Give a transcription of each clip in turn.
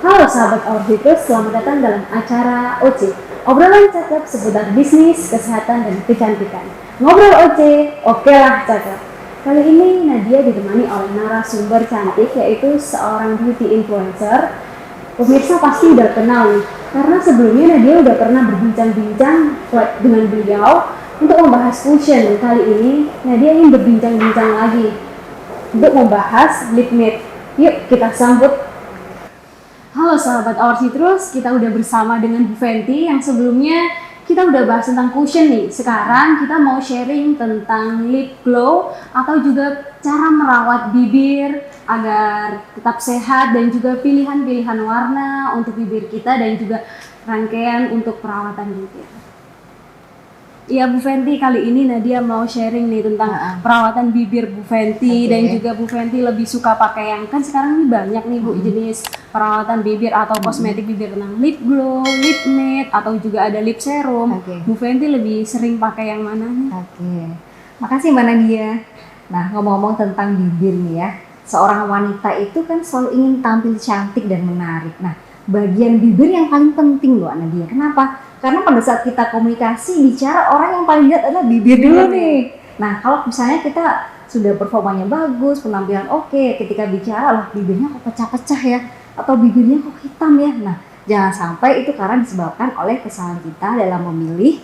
Halo sahabat Orbitus, selamat datang dalam acara OC, obrolan cakep seputar bisnis, kesehatan, dan kecantikan. Ngobrol OC, oke lah cakep. Kali ini Nadia ditemani oleh narasumber cantik, yaitu seorang beauty influencer. Pemirsa pasti udah kenal nih, karena sebelumnya Nadia udah pernah berbincang-bincang dengan beliau untuk membahas cushion. Kali ini Nadia ingin berbincang-bincang lagi untuk membahas lip matte. Yuk kita sambut. Halo sahabat Our Citrus, kita udah bersama dengan Bu Fenty yang sebelumnya kita udah bahas tentang cushion nih. Sekarang kita mau sharing tentang lip glow atau juga cara merawat bibir agar tetap sehat dan juga pilihan-pilihan warna untuk bibir kita dan juga rangkaian untuk perawatan bibir. Iya Bu Fenty, kali ini Nadia mau sharing nih tentang perawatan bibir Bu Fenty. Dan juga Bu Fenty lebih suka pakai yang kan sekarang ini banyak nih Bu jenis perawatan bibir atau kosmetik bibir tentang lip glow, lip matte atau juga ada lip serum. Bu Fenty lebih sering pakai yang mana nih? Makasih Mbak Nadia. Nah, ngomong-ngomong tentang bibir nih ya, seorang wanita itu kan selalu ingin tampil cantik dan menarik. Nah, bagian bibir yang paling penting loh Nadia. Kenapa? Karena pada saat kita komunikasi, bicara, orang yang paling lihat adalah bibir dulu nih. Nah, kalau misalnya kita sudah performanya bagus, penampilan oke, ketika bicara, lah bibirnya kok pecah-pecah ya, atau bibirnya kok hitam ya. Nah, jangan sampai itu karena disebabkan oleh kesalahan kita dalam memilih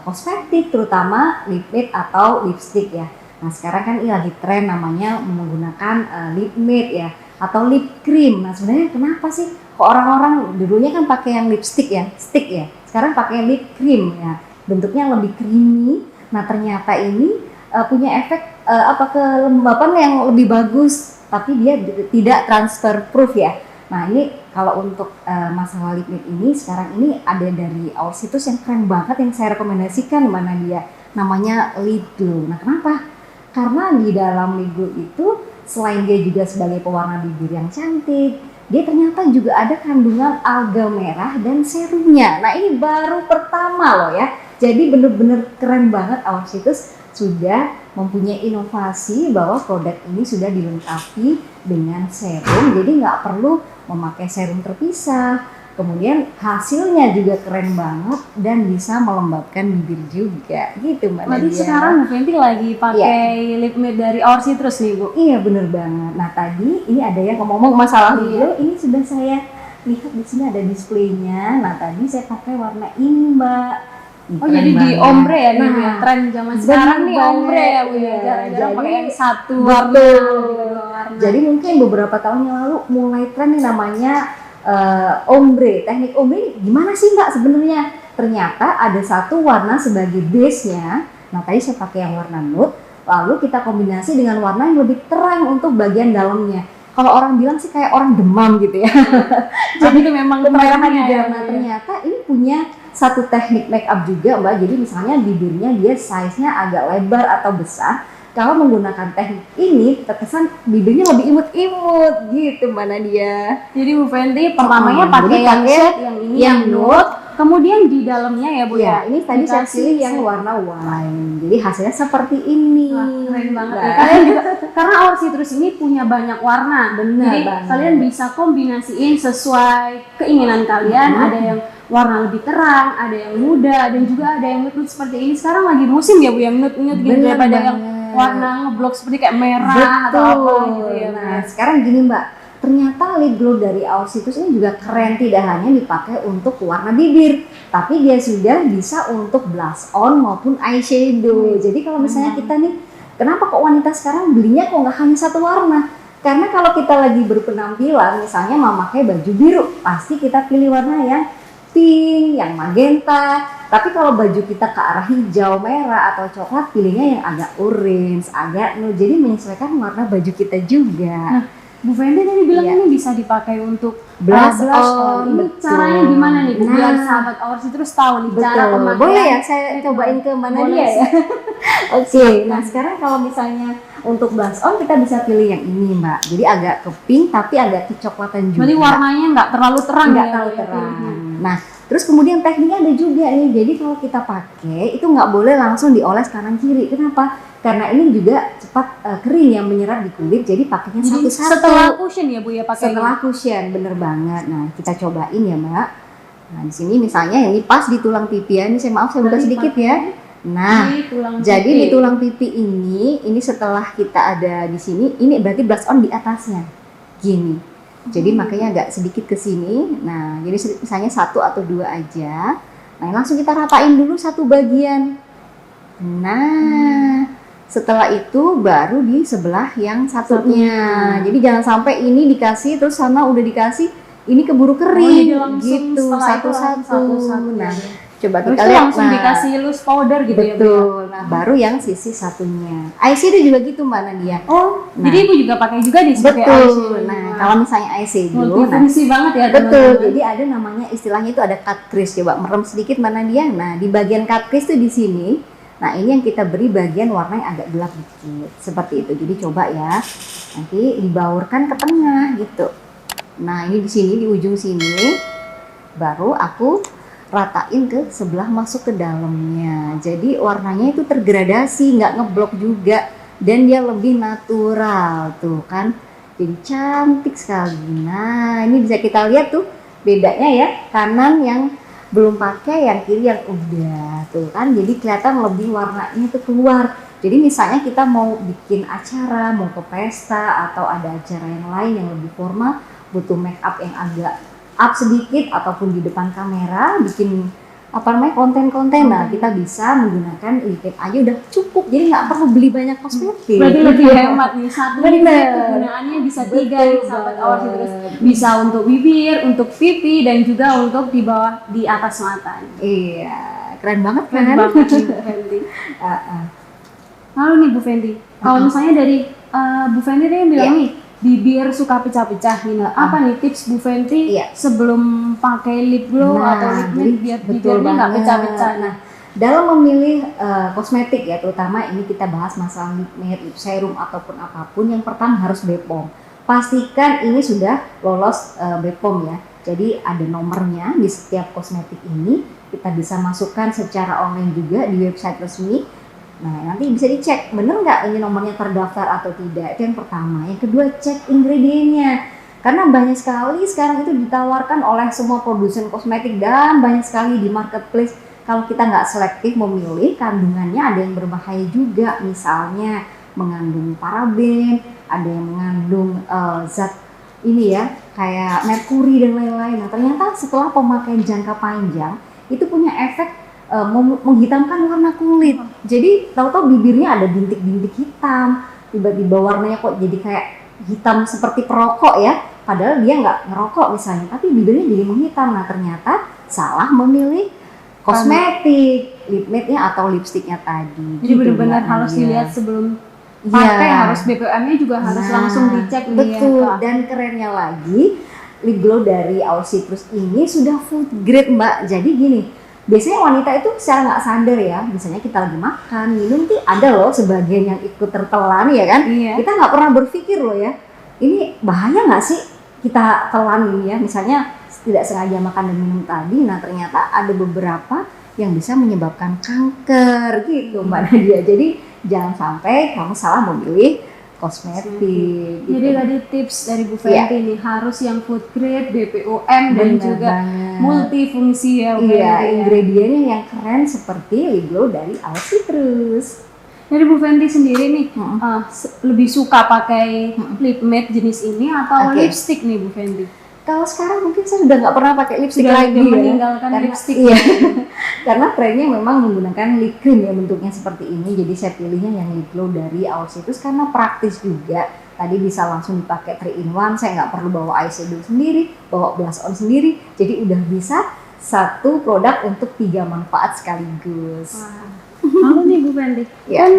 kosmetik, terutama lip matte atau lipstick ya. Nah, sekarang kan ini lagi tren namanya menggunakan lip matte ya, atau lip cream. Nah, sebenarnya kenapa sih kok orang-orang dulunya kan pakai yang lipstick ya, stick ya. Sekarang pakai lip cream ya, bentuknya lebih creamy. Nah ternyata ini punya efek kelembapan yang lebih bagus, tapi dia tidak transfer proof ya. Nah ini kalau untuk masalah lip matte ini sekarang ini ada dari Our Citrus yang keren banget yang saya rekomendasikan, mana dia namanya lip glow. Nah kenapa? Karena di dalam lip glow itu selain dia juga sebagai pewarna bibir yang cantik, dia ternyata juga ada kandungan alga merah dan serumnya. Nah ini baru pertama loh ya. Jadi bener-bener keren banget Our Citrus sudah mempunyai inovasi bahwa produk ini sudah dilengkapi dengan serum. Jadi nggak perlu memakai serum terpisah. Kemudian hasilnya juga keren banget dan bisa melembabkan bibir juga gitu Mbak Nadia. Berarti sekarang Bu Fenty lagi pakai lip matte dari Our Citrus nih Bu? Iya bener banget. Nah tadi ini ada yang ngomong masalah dulu, ini sudah saya lihat di sini ada displaynya. Nah tadi saya pakai warna ini Mbak. Oh jadi banget. Di ombre ya nih ya, tren zaman sekarang nih ombre ya Bu ya. Jarang pakai yang satu warna. Jadi mungkin beberapa tahun yang lalu mulai tren nih namanya ombre. Teknik ombre gimana sih Mbak sebenarnya? Ternyata ada satu warna sebagai base-nya. Nah tadi saya pakai yang warna nude, lalu kita kombinasi dengan warna yang lebih terang untuk bagian dalamnya. Kalau orang bilang sih kayak orang demam gitu ya. Jadi itu memang kemerahan di dalam. Nah ternyata ini punya satu teknik make up juga Mbak. Jadi misalnya bibirnya dia size-nya agak lebar atau besar. Kalau menggunakan teknik ini terkesan bibirnya lebih imut-imut gitu Mbak Nadia. Jadi Bu Fenty pertamanya pakai yang shade yang ini yang nude, kemudian di dalamnya ya Bu ya. Ini tadi saya pilih yang warna wine. Jadi hasilnya seperti ini. Wah, keren banget ya. Kalian juga karena Our Citrus ini punya banyak warna. Benar. Jadi kalian bisa kombinasiin sesuai keinginan kalian. Ada yang warna lebih terang, ada yang muda, dan juga ada yang nude seperti ini. Sekarang lagi musim ya Bu yang nude gitu daripada yang warna ngeblok seperti kayak merah atau apa gitu ya. Nah sekarang gini Mbak, ternyata lip glow dari Our Citrus ini juga keren, tidak hanya dipakai untuk warna bibir, tapi dia sudah bisa untuk blush on maupun eyeshadow. Jadi kalau misalnya kita nih, kenapa kok wanita sekarang belinya kok nggak hanya satu warna? Karena kalau kita lagi berpenampilan, misalnya memakai baju biru, pasti kita pilih warna yang pink, yang magenta. Tapi kalau baju kita ke arah hijau, merah, atau coklat, pilihnya yang agak orange, agak nude. Jadi menyesuaikan warna baju kita juga. Nah, Bu Fenty tadi bilang ini bisa dipakai untuk blush on. Ini caranya gimana nih Bu? Biar sahabat Our Citrus tahu nih cara pemakaian. Boleh ya saya cobain ke mana dia ya? Oke, nah sekarang kalau misalnya untuk blush on kita bisa pilih yang ini Mbak. Jadi agak ke pink tapi agak kecoklatan juga. Berarti warnanya nggak terlalu terang nggak ya? Terlalu terang. Nah Terus kemudian tekniknya ada juga nih, jadi kalau kita pakai itu nggak boleh langsung dioles kanan kiri. Kenapa? Karena ini juga cepat kering yang menyerap di kulit, jadi pakainya Jadi satu-satu. setelah cushion ya Bu ya pakainya. Setelah cushion, bener banget. Nah kita cobain ya Mbak. Nah di sini misalnya ini pas di tulang pipi ya, ini saya maaf saya buka Berarti sedikit ya. Nah di tulang jadi pipi. di tulang pipi ini setelah kita ada di sini, ini berarti blush on di atasnya, gini. Jadi makanya agak sedikit ke sini. Nah, jadi misalnya 1 atau 2 aja. Nah, langsung kita ratain dulu satu bagian. Nah, setelah itu baru di sebelah yang satunya. Jadi jangan sampai ini dikasih terus sana udah dikasih, ini keburu kering jadi langsung gitu setelah itu langsung satu-satu. satu-satu. Nah, coba Terus kita itu lihat. langsung Nah, dikasih loose powder gitu ya Bu ya. betul. Nah, baru yang sisi satunya. eyeshadow juga gitu Mbak Nadia. Oh, Nah. jadi Ibu juga pakai juga nih sebagai Betul. eyeshadow. Nah, kalau misalnya eyeshadow, nah, multifungsi banget ya betul. teman-teman. Jadi ada namanya istilahnya itu ada cut crease. Coba merem sedikit Mbak Nadia. Nah, di bagian cut crease itu di sini. Nah, ini yang kita beri bagian warna yang agak gelap dikit. Seperti itu. Jadi coba ya. Nanti dibaurkan ke tengah gitu. Nah, ini di sini di ujung sini. Baru aku ratain ke sebelah masuk ke dalamnya. Jadi warnanya itu tergradasi, nggak ngeblok juga. Dan dia lebih natural tuh kan. Jadi cantik sekali. Nah, ini bisa kita lihat tuh bedanya ya, kanan yang belum pakai, yang kiri yang udah tuh kan. Jadi kelihatan lebih warnanya tuh keluar. Jadi misalnya kita mau bikin acara, mau ke pesta atau ada acara yang lain yang lebih formal, butuh make up yang agak up sedikit ataupun di depan kamera bikin apa namanya konten-konten. Nah, kita bisa menggunakan lip tint aja udah cukup, jadi nggak perlu beli banyak kosmetik. Berarti lebih hemat nih. Satu lip Bener. tint kegunaannya bisa 3 Betul nih sahabat banget. Awarsi terus. Bisa untuk bibir, untuk pipi dan juga untuk di bawah di atas mata. Iya, keren banget kan? Keren banget nih Bu Fenty. Lalu nih Bu Fenty, kalau misalnya dari Bu Fenty tadi yang bilang Iya. nih bibir suka pecah-pecah nih. Apa nih tips Bu Fenty Iya. sebelum pakai lip glow atau lip jadi matte biar betul bibirnya nggak banget. pecah-pecah? Nah, dalam memilih kosmetik ya, terutama ini kita bahas masalah lip matte, lip serum ataupun apapun, yang pertama harus BPOM. Pastikan ini sudah lolos BPOM ya. Jadi ada nomornya di setiap kosmetik ini, kita bisa masukkan secara online juga di website resmi. Nah, nanti bisa dicek bener nggak ini nomornya terdaftar atau tidak. Itu yang pertama. Yang kedua, cek ingredientnya. Karena banyak sekali sekarang itu ditawarkan oleh semua produsen kosmetik dan banyak sekali di marketplace. Kalau kita nggak selektif memilih, kandungannya ada yang berbahaya juga. Misalnya mengandung paraben, ada yang mengandung zat ini ya, kayak merkuri dan lain-lain. Nah, ternyata setelah pemakaian jangka panjang, itu punya efek menghitamkan warna kulit. Jadi tahu-tahu bibirnya ada bintik-bintik hitam, tiba-tiba warnanya kok jadi kayak hitam seperti perokok ya, padahal dia nggak ngerokok misalnya, tapi bibirnya jadi menghitam. Nah, ternyata salah memilih kosmetik, lip matte-nya atau lipstiknya tadi. Jadi Gitu, benar-benar Mbak harus Nadia. dilihat sebelum Iya. pakai, harus BPOM-nya juga harus Nah, langsung dicek nih betul. ya. Kak. Dan kerennya lagi, lip glow dari Our Citrus ini sudah food grade Mbak. Jadi gini, biasanya wanita itu secara nggak sadar ya, misalnya kita lagi makan, minum tuh ada loh sebagian yang ikut tertelan ya kan. Iya. Kita nggak pernah berpikir loh ya, ini bahaya nggak sih kita telan ini ya, misalnya tidak sengaja makan dan minum tadi. Nah, ternyata ada beberapa yang bisa menyebabkan kanker gitu Mbak Nadia. Jadi jangan sampai kamu salah memilih kosmetik. Jadi gitu. tadi tips dari Bu Fenty nih harus yang food grade, BPOM dan Benar juga banget. multifungsi ya Bu Iya, Fenty ya. ingredientnya yang keren seperti lip glow dari Our Citrus. Jadi Bu Fenty sendiri nih Mm-mm. lebih suka pakai lip matte jenis ini atau Oke. lipstick nih Bu Fenty? Kalau sekarang mungkin saya sudah nggak pernah pakai lipstick Sudah lagi ya. meninggalkan Karena- lipstick. Iya. Karena trennya memang menggunakan lip cream ya bentuknya seperti ini. Jadi saya pilihnya yang lip glow dari Our Citrus karena praktis juga. Tadi bisa langsung dipakai 3 in 1, saya nggak perlu bawa eyeshadow sendiri, bawa blush on sendiri. Jadi udah bisa satu produk untuk 3 manfaat sekaligus. Lalu nih Bu Fenty, Ya. kan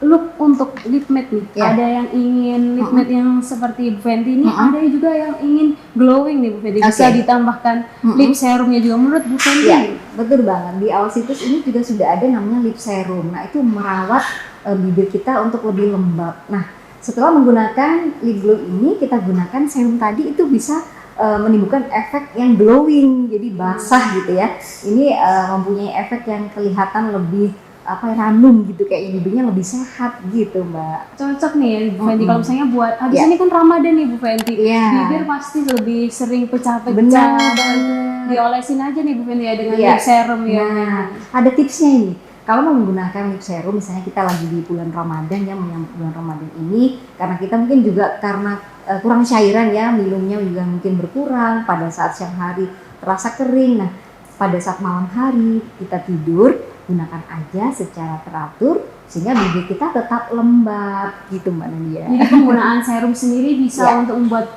look untuk lip matte nih, Ya. ada yang ingin lip matte yang seperti Bu Fenty ini, Mm-mm. ada juga yang ingin glowing nih Bu Fenty, bisa Oke. ditambahkan Mm-mm. lip serumnya juga menurut Bu Fenty. Iya, betul banget. Di Our Citrus ini juga sudah ada namanya lip serum. Nah, itu merawat bibir kita untuk lebih lembab. Nah, setelah menggunakan lip glow ini, kita gunakan serum tadi itu bisa menimbulkan efek yang glowing, jadi basah gitu ya. Ini mempunyai efek yang kelihatan lebih ranum gitu, kayak bibirnya lebih sehat gitu Mbak. Cocok nih ya Bu Fenty kalau misalnya buat habis Iya. ini kan Ramadan nih Bu Fenty. Iya. Bibir pasti lebih sering pecah-pecah. Benar Dan banget. diolesin aja nih Bu Fenty ya dengan Iya. lip serum ya. Nah, ada tipsnya ini. Kalau mau menggunakan lip serum, misalnya kita lagi di bulan Ramadan ya, menyambut bulan Ramadan ini, karena kita mungkin juga karena kurang cairan ya, minumnya juga mungkin berkurang, pada saat siang hari terasa kering. Nah, pada saat malam hari kita tidur, gunakan aja secara teratur sehingga bibir kita tetap lembab gitu Mbak Nadia. Jadi penggunaan serum sendiri bisa Iya. untuk membuat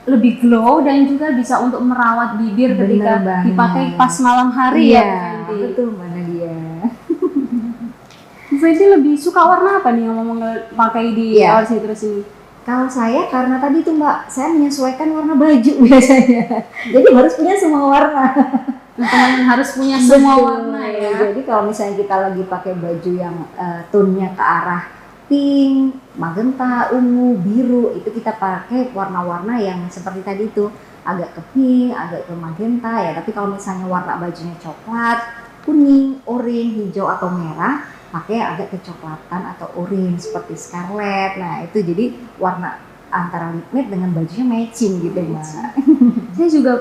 lebih glow dan juga bisa untuk merawat bibir Bener ketika banget. dipakai pas malam hari ya Bu Fenty. betul Mbak Nadia. Bu Fenty lebih suka warna apa nih yang mau pakai di Iya. Our Citrus ini? Kalau saya karena tadi tuh Mbak, saya menyesuaikan warna baju biasanya. Jadi harus punya semua warna. Teman-teman harus punya semua Betul. warna ya. Jadi kalau misalnya kita lagi pakai baju yang tone-nya ke arah pink, magenta, ungu, biru, itu kita pakai warna-warna yang seperti tadi itu, agak ke pink, agak ke magenta ya. Tapi kalau misalnya warna bajunya coklat, kuning, oranye, hijau atau merah, pakai agak kecoklatan atau orange seperti scarlet. Nah, itu jadi warna antara lip matte dengan bajunya matching gitu, Mbak. Saya juga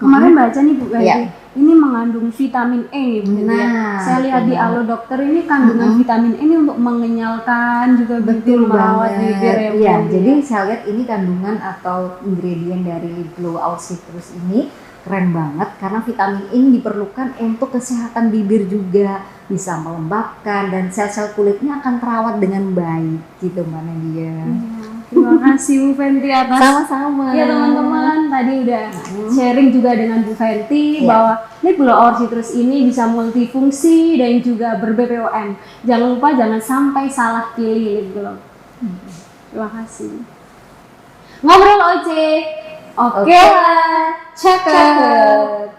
kemarin baca nih Bu Fenty, Iya. ini mengandung vitamin E nih Bu Fenty ya. Nah, Saya lihat di benar. Alo Dokter ini kandungan vitamin E ini untuk mengenyalkan juga bibir, merawat bibir ya Bu Iya, Fenty. jadi saya lihat ini kandungan atau ingredient dari Glow Our Citrus ini keren banget karena vitamin E ini diperlukan untuk kesehatan bibir juga, bisa melembabkan dan sel-sel kulitnya akan terawat dengan baik gitu Mbak Nadia. Terima kasih Bu Fenty atas Sama-sama. ya teman-teman, tadi udah sharing juga dengan Bu Fenty Iya. bahwa lip Glow Our Citrus ini bisa multifungsi dan juga ber-BPOM. Jangan lupa jangan sampai salah pilih lip glow. Terima kasih. Ngobrol Oce. Oke lah. Cakep.